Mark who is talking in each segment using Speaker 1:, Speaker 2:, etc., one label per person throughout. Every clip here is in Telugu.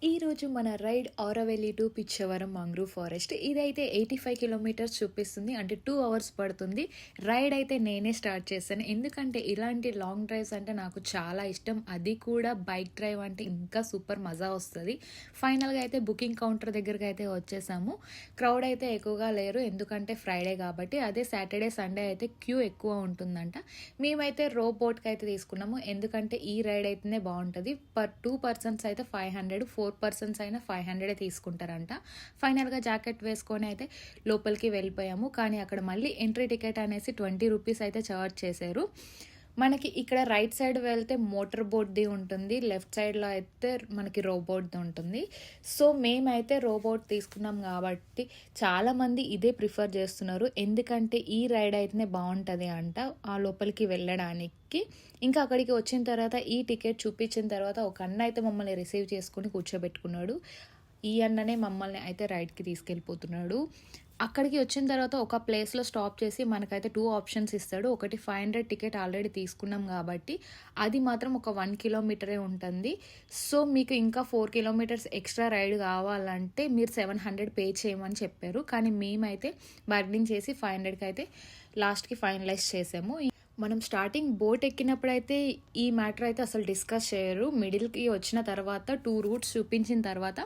Speaker 1: ఈరోజు మన ride Aravelli to Pichavaram mangrove forest. ఇదైతే 85 కిలోమీటర్స్ చూపిస్తుంది, అంటే 2 అవర్స్ పడుతుంది. రైడ్ అయితే నేనే స్టార్ట్ చేశాను, ఎందుకంటే ఇలాంటి లాంగ్ డ్రైవ్స్ అంటే నాకు చాలా ఇష్టం. అది కూడా బైక్ డ్రైవ్ అంటే ఇంకా సూపర్ మజా వస్తుంది. ఫైనల్గా అయితే బుకింగ్ కౌంటర్ దగ్గరికి అయితే వచ్చేసాము. క్రౌడ్ అయితే ఎక్కువగా లేరు, ఎందుకంటే ఫ్రైడే కాబట్టి. అదే సాటర్డే సండే అయితే క్యూ ఎక్కువ ఉంటుందంట. మేమైతే రో బోట్కి అయితే తీసుకున్నాము, ఎందుకంటే ఈ రైడ్ అయితేనే బాగుంటుంది. 2 పర్సన్స్ అయితే 500, 4 పర్సన్స్ అయినా 500 తీసుకుంటారంట. ఫైనల్గా జాకెట్ వేసుకొని అయితే లోపలికి వెళ్ళిపోయాము. కానీ అక్కడ మళ్ళీ ఎంట్రీ టికెట్ అనేసి 20 రూపీస్ అయితే చార్జ్ చేశారు. మనకి ఇక్కడ రైట్ సైడ్ వెళ్తే మోటార్ బోట్ది ఉంటుంది, లెఫ్ట్ సైడ్లో అయితే మనకి రోబోట్ది ఉంటుంది. సో మేమైతే రోబోట్ తీసుకున్నాం కాబట్టి చాలామంది ఇదే ప్రిఫర్ చేస్తున్నారు, ఎందుకంటే ఈ రైడ్ అయితేనే బాగుంటుంది అంట ఆ లోపలికి వెళ్ళడానికి. ఇంకా అక్కడికి వచ్చిన తర్వాత ఈ టికెట్ చూపించిన తర్వాత ఒక అన్న అయితే మమ్మల్ని రిసీవ్ చేసుకుని కూర్చోబెట్టుకున్నాడు. ఈ అన్ననే మమ్మల్ని అయితే రైడ్కి తీసుకెళ్ళిపోతున్నాడు. అక్కడికి వచ్చిన తర్వాత ఒక ప్లేస్లో స్టాప్ చేసి మనకైతే 2 ఆప్షన్స్ ఇస్తాడు. ఒకటి 500 టికెట్ ఆల్రెడీ తీసుకున్నాం కాబట్టి అది మాత్రం ఒక 1 కిలోమీటరే ఉంటుంది. సో మీకు ఇంకా 4 కిలోమీటర్స్ ఎక్స్ట్రా రైడ్ కావాలంటే మీరు 700 పే చేయమని చెప్పారు. కానీ మేమైతే బార్గెనింగ్ చేసి 500కి అయితే లాస్ట్కి ఫైనలైజ్ చేసాము. మనం స్టార్టింగ్ బోట్ ఎక్కినప్పుడైతే ఈ మ్యాటర్ అయితే అసలు డిస్కస్ చేయరు. మిడిల్కి వచ్చిన తర్వాత 2 రూట్స్ చూపించిన తర్వాత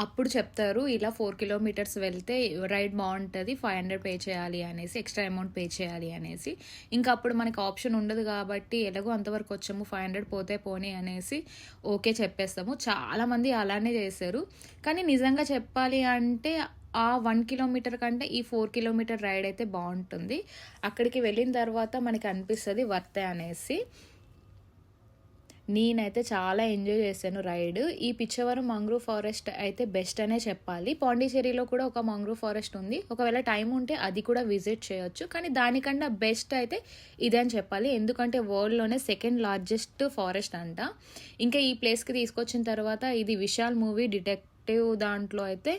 Speaker 1: అప్పుడు చెప్తారు, ఇలా 4 కిలోమీటర్స్ వెళ్తే రైడ్ బాగుంటుంది, 500 పే చేయాలి అనేసి, ఎక్స్ట్రా అమౌంట్ పే చేయాలి అనేసి. ఇంకా అప్పుడు మనకి ఆప్షన్ ఉండదు కాబట్టి ఎలాగో అంతవరకు వచ్చాము, 500 పోతే పోనీ అనేసి ఓకే చెప్పేస్తాము. చాలామంది అలానే చేశారు. కానీ నిజంగా చెప్పాలి అంటే ఆ 1 కిలోమీటర్ కంటే ఈ 4 కిలోమీటర్ రైడ్ అయితే బాగుంటుంది. అక్కడికి వెళ్ళిన తర్వాత మనకి అనిపిస్తుంది వర్తే అనేసి. నేనైతే చాలా ఎంజాయ్ చేశాను రైడ్. ఈ పిచ్చవరం మంగ్రూవ్ ఫారెస్ట్ అయితే బెస్ట్ అనే చెప్పాలి. పాండిచేరిలో కూడా ఒక మంగ్రూవ్ ఫారెస్ట్ ఉంది, ఒకవేళ టైం ఉంటే అది కూడా విజిట్ చేయొచ్చు. కానీ దానికన్నా బెస్ట్ అయితే ఇదే అని చెప్పాలి, ఎందుకంటే వరల్డ్లోనే 2nd లార్జెస్ట్ ఫారెస్ట్ అంట. ఇంకా ఈ ప్లేస్కి తీసుకొచ్చిన తర్వాత ఇది విశాల్ మూవీ డిటెక్టివ్ దాంట్లో అయితే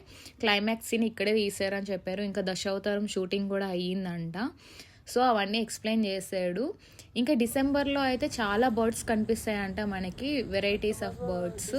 Speaker 1: క్లైమాక్స్ సీన్ ఇక్కడే తీసారని చెప్పారు. ఇంకా దశావతారం షూటింగ్ కూడా అయ్యిందంట. సో అవన్నీ ఎక్స్ప్లెయిన్ చేశాడు. ఇంకా డిసెంబర్లో అయితే చాలా బర్డ్స్ కనిపిస్తాయంట మనకి, వెరైటీస్ ఆఫ్ బర్డ్స్.